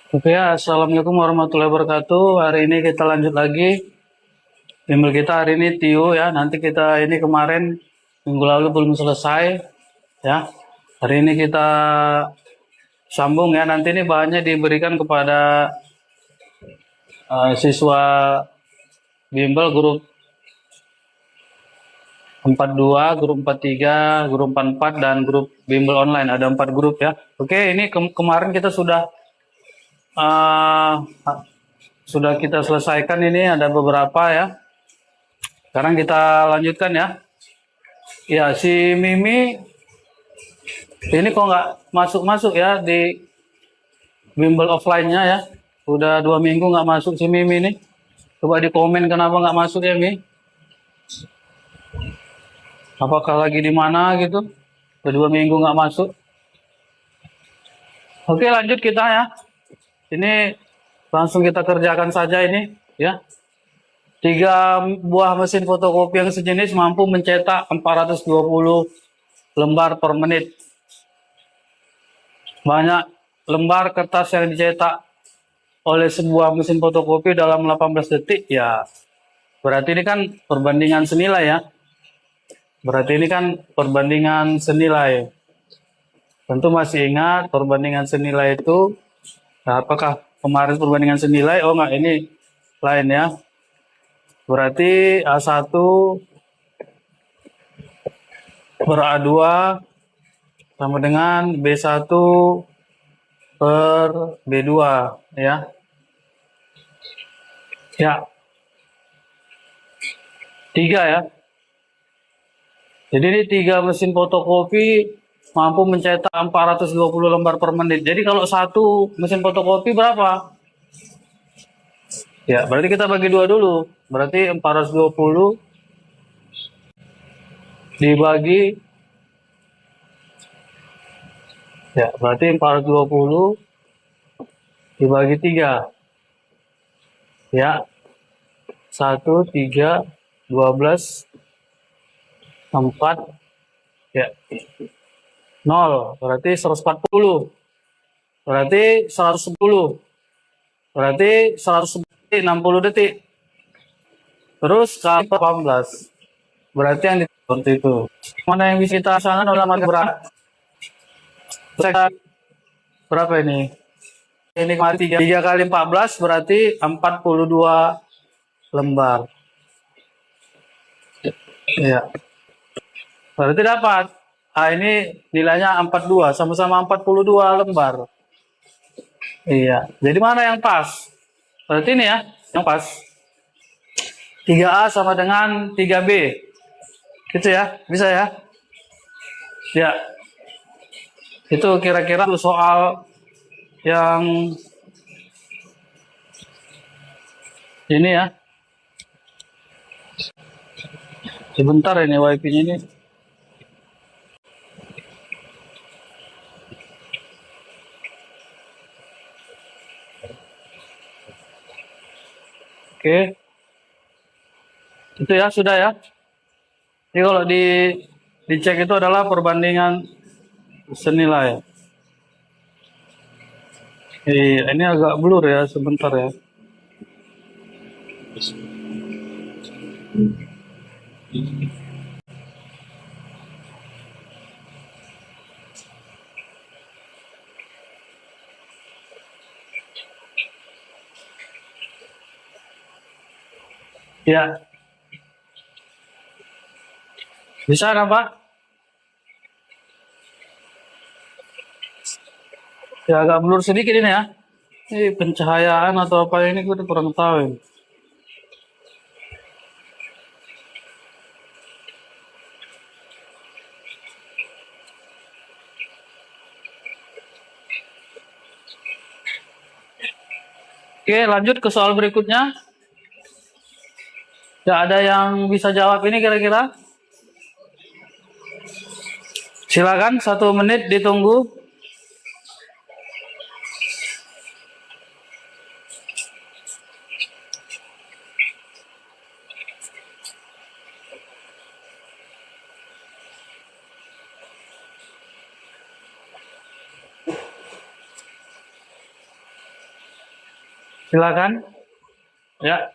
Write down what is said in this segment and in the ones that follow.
Oke, Assalamualaikum warahmatullahi wabarakatuh. Hari ini kita lanjut lagi. Bimbel kita hari ini Tio ya. Nanti kita ini kemarin minggu lalu belum selesai ya. Hari ini kita sambung ya. Nanti ini bahannya diberikan kepada siswa bimbel grup 42, grup 43, grup 44 dan grup bimbel online. Ada 4 grup ya. Oke, ini kemarin kita uh, sudah kita selesaikan, ini ada beberapa ya. Sekarang kita lanjutkan ya. Ya, si Mimi ini kok nggak masuk-masuk ya di bimbel offline-nya ya. Udah 2 minggu nggak masuk si Mimi ini. Coba di komen kenapa nggak masuk ya, Mi. Apakah lagi di mana gitu? Udah 2 minggu nggak masuk. Oke, lanjut kita ya. Ini langsung kita kerjakan saja ini ya. 3 buah mesin fotokopi yang sejenis mampu mencetak 420 lembar per menit. Banyak lembar kertas yang dicetak oleh sebuah mesin fotokopi dalam 18 detik ya. Berarti ini kan perbandingan senilai ya. Berarti ini kan perbandingan senilai. Tentu masih ingat perbandingan senilai itu. Nah, apakah kemarin perbandingan senilai? Oh enggak, ini lain ya. Berarti A1 per A2 sama dengan B1 per B2 ya. Ya. 3 ya. Jadi ini 3 mesin fotokopi mampu mencetak 420 lembar per menit. Jadi kalau satu mesin fotokopi berapa? Ya, berarti kita bagi 2 dulu. Berarti 420 dibagi, ya berarti 420 dibagi 3. Ya. 1, 3, 12, 4, ya 0, berarti 140, berarti 110, berarti 160 detik, terus kali 18, berarti yang seperti itu. Mana yang bisa kita sana dalam berat? Berapa ini? Ini 3 kali 14 berarti 42 lembar. Ya. Berarti dapat. Ini nilainya 42, sama-sama 42 lembar. Iya. Jadi mana yang pas? Berarti ini ya, yang pas. 3A sama dengan 3B. Gitu ya, bisa ya? Ya. Itu kira-kira soal yang ini ya. Sebentar ini wifi-nya ini. Oke. Itu ya, sudah ya. Jadi kalau dicek itu adalah perbandingan senilai. Ini agak blur ya, sebentar ya. Ya. Bisa kan, Pak? Ya agak blur sedikit ini ya. Ini pencahayaan atau apa ini gue kurang tahu ini. Oke, lanjut ke soal berikutnya. Ya, ada yang bisa jawab ini kira-kira? Silakan, 1 menit ditunggu. Silakan. Ya.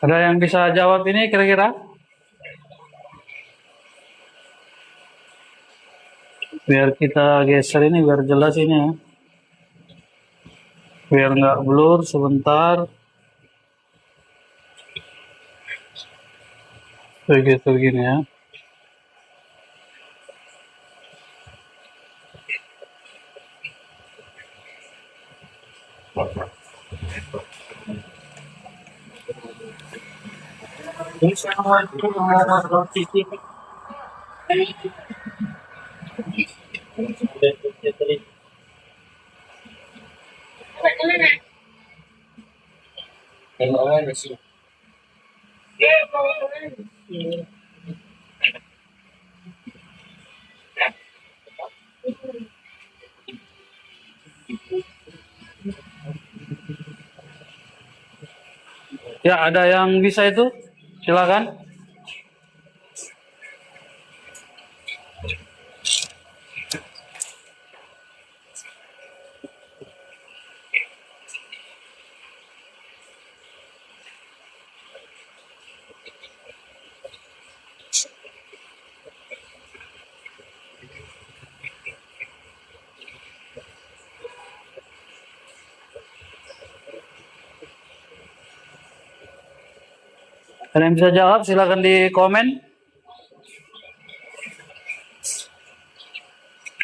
Ada yang bisa jawab ini kira-kira? Biar kita geser ini biar jelas ini ya. Biar nggak blur sebentar. Begitu begini ya. Ya, ada yang bisa itu? Silakan. Ada yang bisa jawab? Silakan di komen.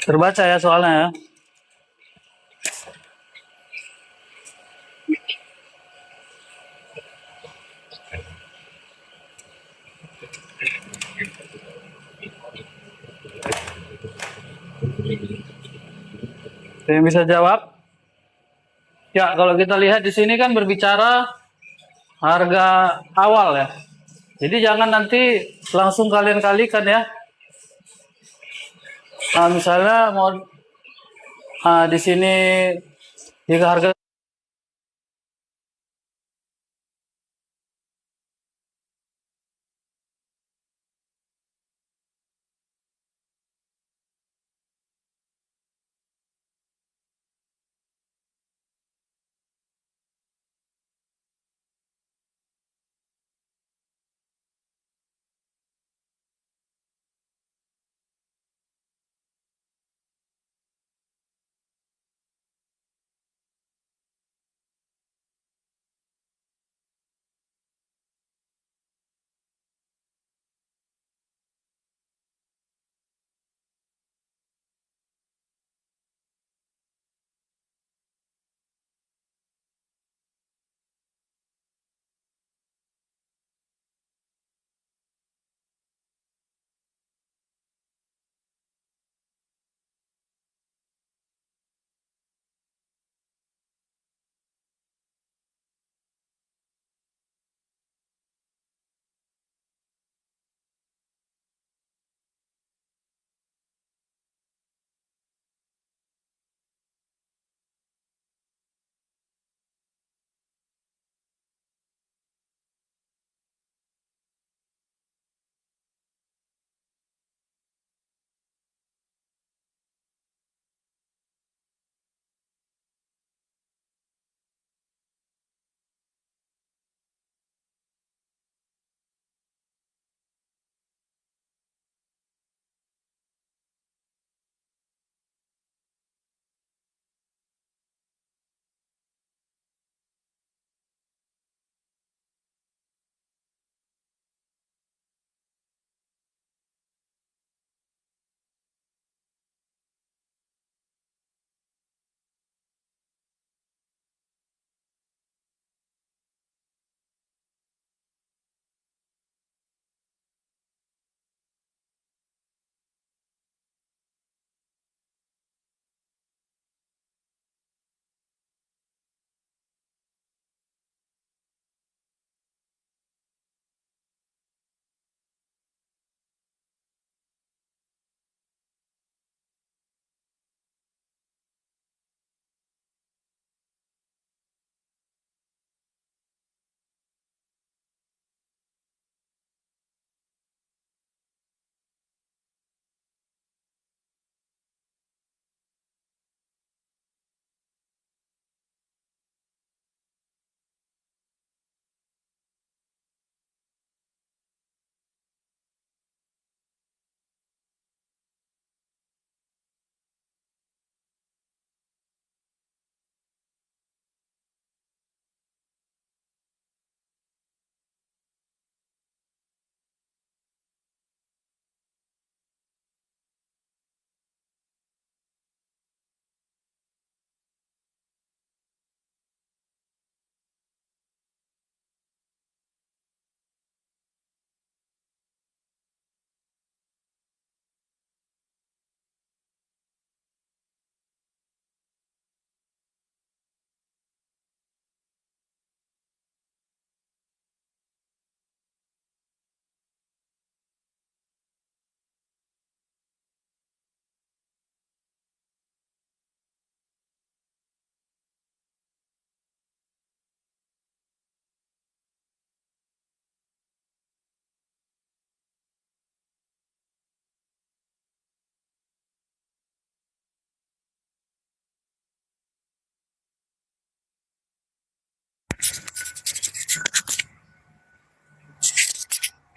Terbaca ya soalnya ya. Ada yang bisa jawab? Ya, kalau kita lihat di sini kan berbicara harga awal ya. Jadi jangan nanti langsung kalian kalikan ya. Nah, misalnya mau di sini jika harga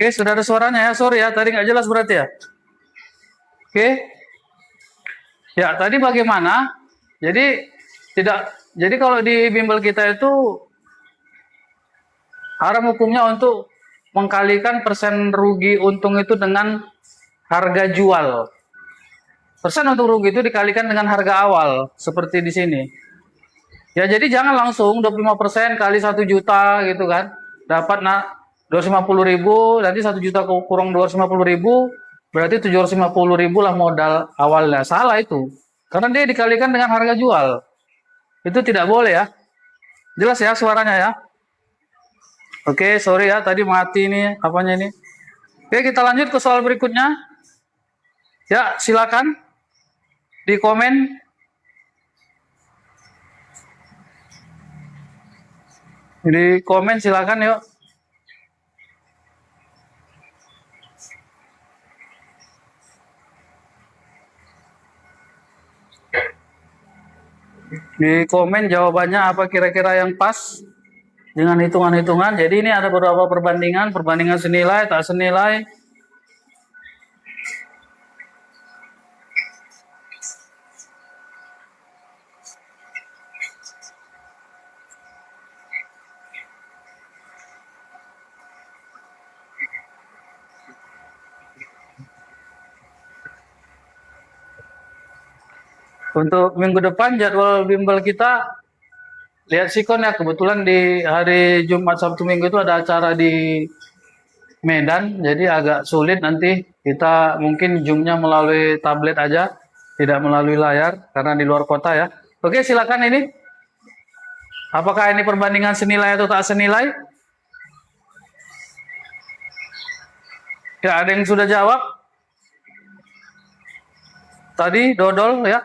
Oke, sudah ada suaranya ya. Sorry ya, tadi nggak jelas berarti ya. Oke. Ya, tadi bagaimana? Jadi tidak. Jadi kalau di bimbel kita itu haram hukumnya untuk mengkalikan persen rugi untung itu dengan harga jual. Persen untuk rugi itu dikalikan dengan harga awal, seperti di sini. Ya, jadi jangan langsung 25% kali 1 juta gitu kan. Dapat 250.000, nanti 1 juta kurang 250.000, berarti 750.000 lah modal awalnya. Salah itu. Karena dia dikalikan dengan harga jual. Itu tidak boleh ya. Jelas ya suaranya ya. Oke, sorry ya tadi mati nih apanya ini. Oke, kita lanjut ke soal berikutnya. Ya, silakan di komen. Di komen silakan yuk. Di komen jawabannya apa kira-kira yang pas dengan hitungan-hitungan. Jadi ini ada beberapa perbandingan senilai, tak senilai. Untuk minggu depan jadwal bimbel kita lihat sikon ya, kebetulan di hari Jumat Sabtu Minggu itu ada acara di Medan, jadi agak sulit nanti kita mungkin zoomnya melalui tablet aja, tidak melalui layar karena di luar kota ya. Oke, silakan ini. Apakah ini perbandingan senilai atau tak senilai? Ya, ada yang sudah jawab? Tadi dodol ya.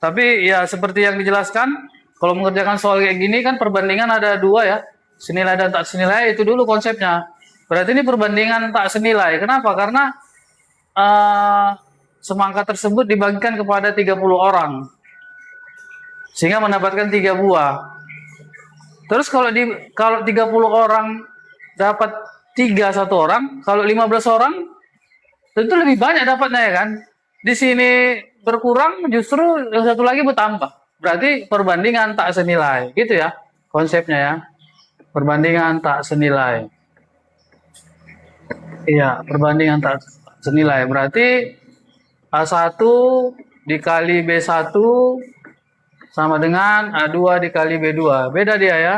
Tapi ya seperti yang dijelaskan, kalau mengerjakan soal kayak gini kan perbandingan ada dua ya, senilai dan tak senilai, itu dulu konsepnya. Berarti ini perbandingan tak senilai. Kenapa? Karena semangka tersebut dibagikan kepada 30 orang. Sehingga mendapatkan 3 buah. Terus kalau 30 orang dapat 3 satu orang, kalau 15 orang tentu lebih banyak dapatnya ya kan. Di sini berkurang, justru yang satu lagi bertambah. Berarti perbandingan tak senilai, gitu ya konsepnya ya. Perbandingan tak senilai. Iya, perbandingan tak senilai. Berarti A1 dikali B1 sama dengan A2 dikali B2. Beda dia ya.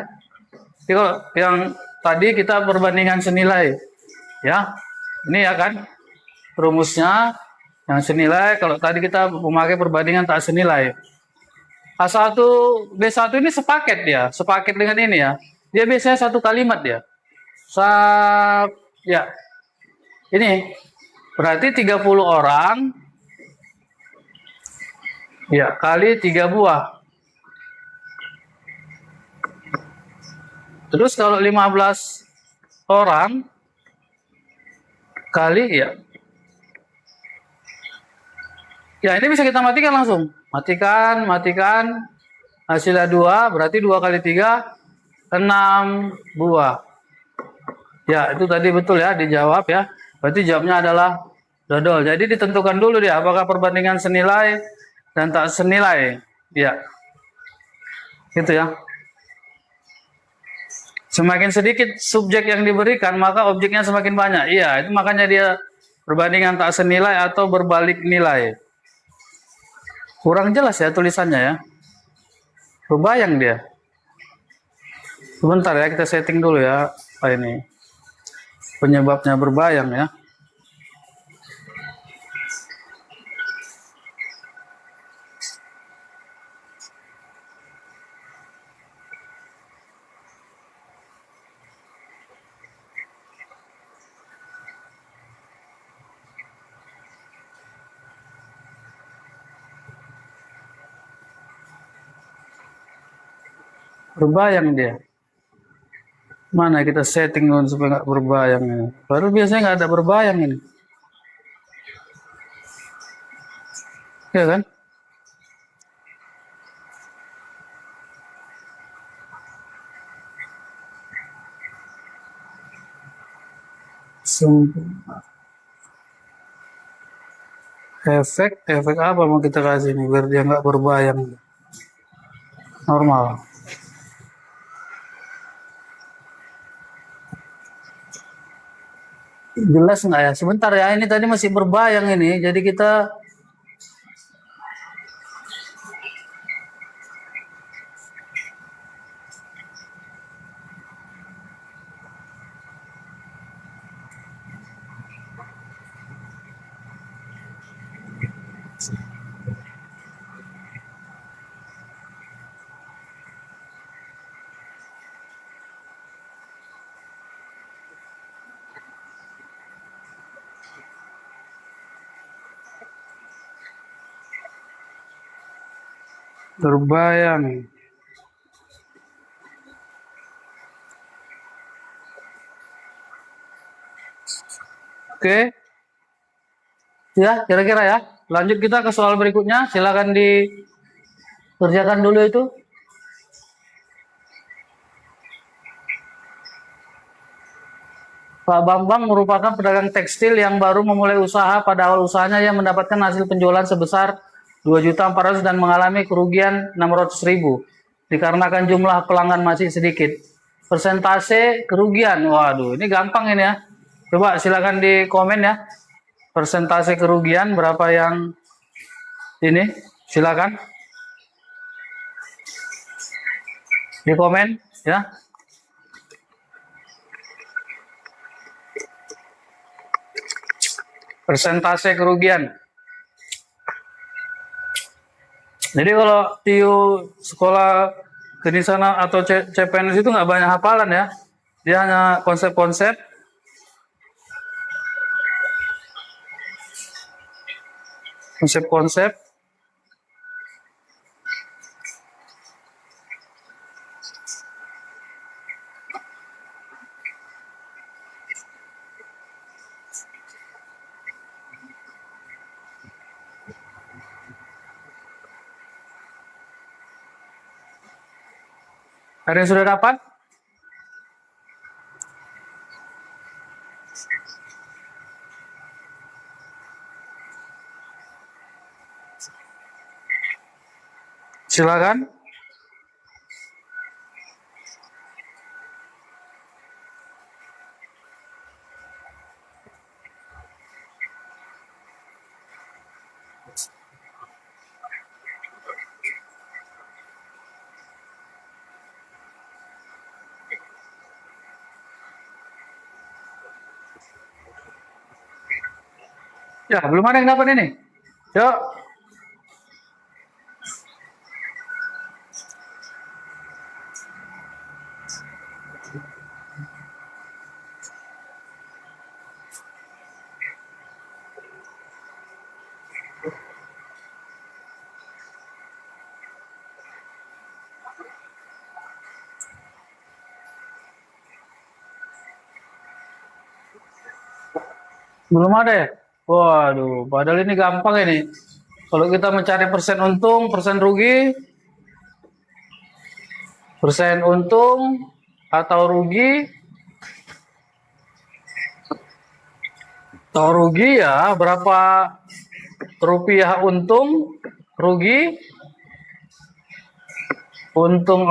Jadi kalau yang tadi kita perbandingan senilai. Ya, ini ya kan rumusnya. Yang senilai, kalau tadi kita memakai perbandingan tak senilai. A1, B1 ini sepaket dia, sepaket dengan ini ya. Dia biasanya satu kalimat dia. Ya, ini berarti 30 orang ya kali 3 buah. Terus kalau 15 orang kali ya. Ya, ini bisa kita matikan langsung. Matikan. Hasilnya 2, berarti 2 kali 3, 6 buah. Ya, itu tadi betul ya, dijawab ya. Berarti jawabnya adalah dodol. Jadi ditentukan dulu dia, apakah perbandingan senilai dan tak senilai. Ya, gitu ya. Semakin sedikit subjek yang diberikan, maka objeknya semakin banyak. Iya, itu makanya dia perbandingan tak senilai atau berbalik nilai. Kurang jelas ya tulisannya ya. Berbayang dia. Sebentar ya, kita setting dulu ya. Ini penyebabnya berbayang ya. Berbayang dia. Mana kita setting dulu supaya nggak berbayang ini. Baru biasanya nggak ada berbayang ini. Ya kan? Efek apa mau kita kasih nih biar dia nggak berbayang. Normal. Jelas nggak ya? Sebentar ya, ini tadi masih berbayang ini. Jadi kita berbayang. Oke, ya kira-kira ya. Lanjut kita ke soal berikutnya. Silakan dikerjakan dulu itu. Pak Bambang merupakan pedagang tekstil yang baru memulai usaha. Pada awal usahanya ia mendapatkan hasil penjualan sebesar 2.400.000 dan mengalami kerugian 600.000 dikarenakan jumlah pelanggan masih sedikit. Persentase kerugian, waduh ini gampang ini ya. Coba silakan di komen ya. Persentase kerugian berapa yang ini? Silakan di komen ya. Persentase kerugian. Jadi kalau TIU sekolah kenisana atau CPNS itu nggak banyak hafalan ya. Dia hanya konsep-konsep. Konsep-konsep. Ada yang sudah dapat? Silakan. Ya, belum ada yang dapat ini. Yuk. Belum ada ya? Waduh, padahal ini gampang ini. Kalau kita mencari persen untung, persen untung atau rugi ya berapa rupiah untung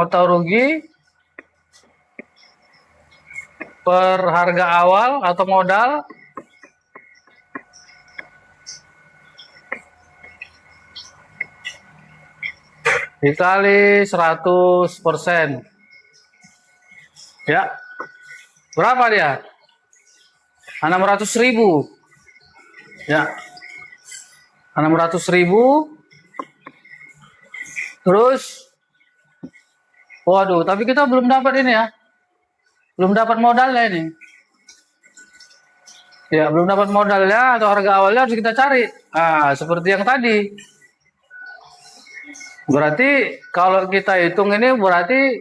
atau rugi per harga awal atau modal dikali 100%. Ya, berapa dia? 600.000. Ya, 600.000. Terus, waduh, tapi kita belum dapat ini ya. Belum dapat modalnya ini. Ya, belum dapat modalnya atau harga awalnya harus kita cari. Ah, seperti yang tadi. Berarti kalau kita hitung ini berarti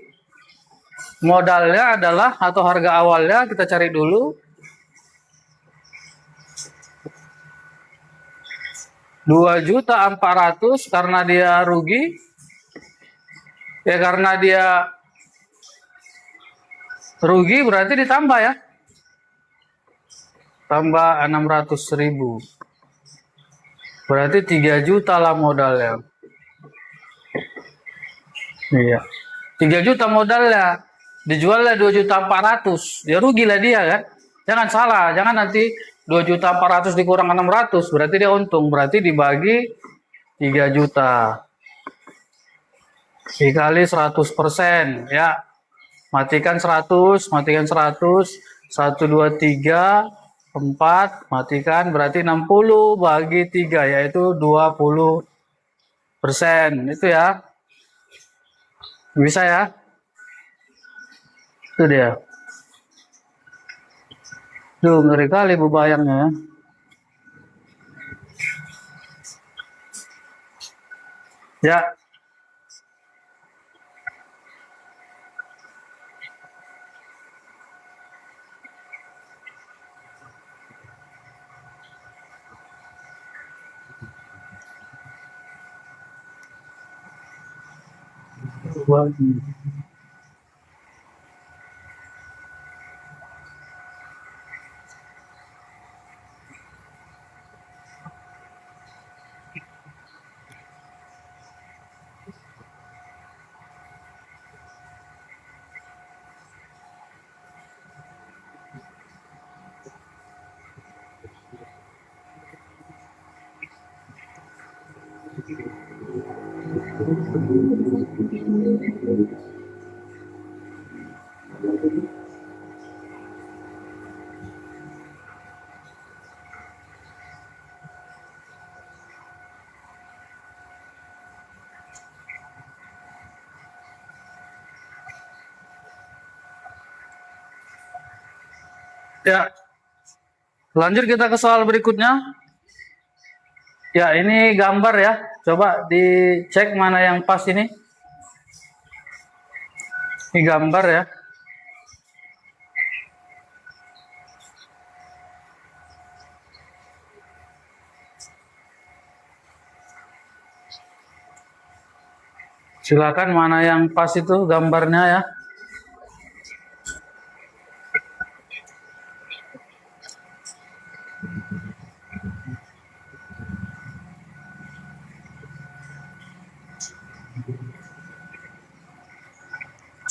modalnya adalah atau harga awalnya kita cari dulu 2.400.000 karena dia rugi. Ya karena dia rugi berarti ditambah ya. tambah 600.000. Berarti 3 juta lah modalnya. Iya. 3 juta modalnya. Dijualnya 2.400.000. Ya rugi lah dia kan. Jangan salah, jangan nanti 2.400.000 dikurang 600, berarti dia untung. Berarti dibagi 3 juta. Dikali 100%. Ya. Matikan 100, matikan 100. 1, 2, 3, 4, matikan berarti 60 bagi 3, yaitu 20%. Itu ya. Bisa ya? Itu dia. Duh, ngeri kali bebayangnya ya. Ya, ya. Lanjut kita ke soal berikutnya. Ya, ini gambar ya. Coba dicek mana yang pas ini. Ini gambar ya. Silakan mana yang pas itu gambarnya ya.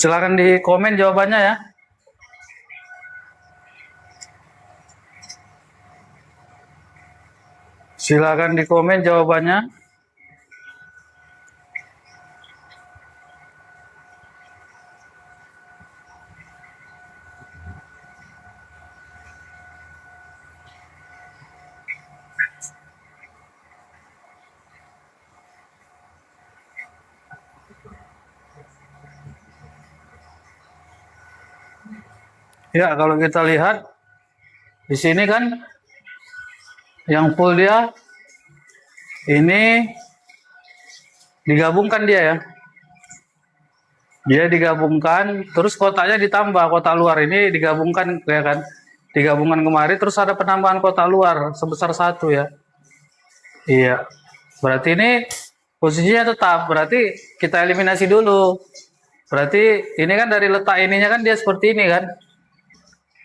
Silakan di komen jawabannya ya. Silakan di komen jawabannya. Ya, kalau kita lihat di sini kan yang full dia ini digabungkan dia ya. Dia digabungkan, terus kotanya ditambah, kota luar ini digabungkan ya kan. Digabungkan kemarin terus ada penambahan kota luar sebesar 1 ya. Iya. Berarti ini posisinya tetap, berarti kita eliminasi dulu. Berarti ini kan dari letak ininya kan dia seperti ini kan.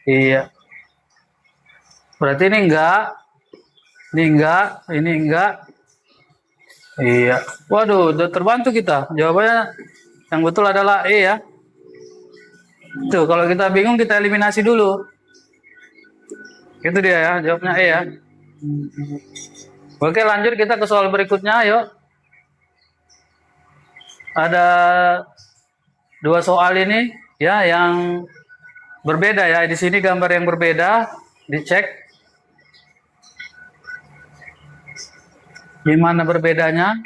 Iya. Berarti ini enggak, ini enggak. Iya. Waduh, udah terbantu kita. Jawabannya yang betul adalah E ya. Tuh, kalau kita bingung kita eliminasi dulu. Itu dia ya, jawabnya E ya. Oke, lanjut kita ke soal berikutnya, yuk. Ada 2 soal ini ya yang berbeda ya. Di sini gambar yang berbeda, dicek gimana berbedanya.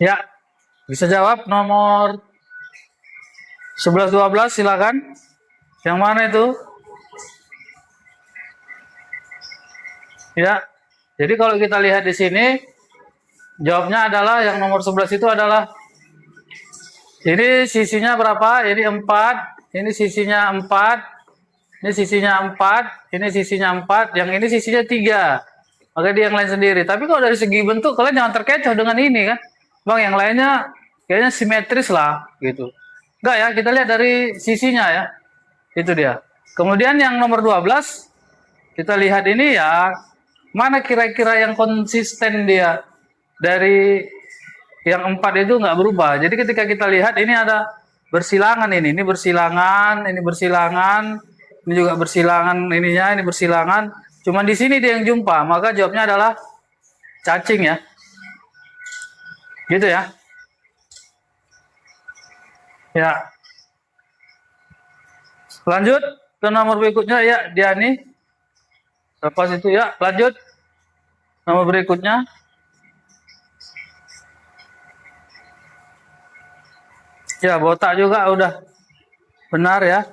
Ya, Bisa jawab nomor 11 12 silakan. Yang mana itu? Ya. Jadi kalau kita lihat di sini jawabnya adalah yang nomor 11 itu adalah ini sisinya berapa? Ini 4, ini sisinya 4, ini sisinya 4, ini sisinya 4, yang ini sisinya 3. Maka dia yang lain sendiri. Tapi kalau dari segi bentuk kalian jangan terkecoh dengan ini kan. Bang, yang lainnya kayaknya simetris lah gitu. Enggak ya, kita lihat dari sisinya ya. Itu dia. Kemudian yang nomor 12 kita lihat ini ya, mana kira-kira yang konsisten dia dari yang 4 itu nggak berubah. Jadi ketika kita lihat ini ada bersilangan ini bersilangan, ini bersilangan, ini juga bersilangan ininya, ini bersilangan. Cuman di sini dia yang jumpa, maka jawabnya adalah cacing ya. Gitu ya. Ya. Lanjut ke nomor berikutnya ya, Diani. Lepas itu ya, lanjut. Nomor berikutnya. Ya, botak juga udah benar ya.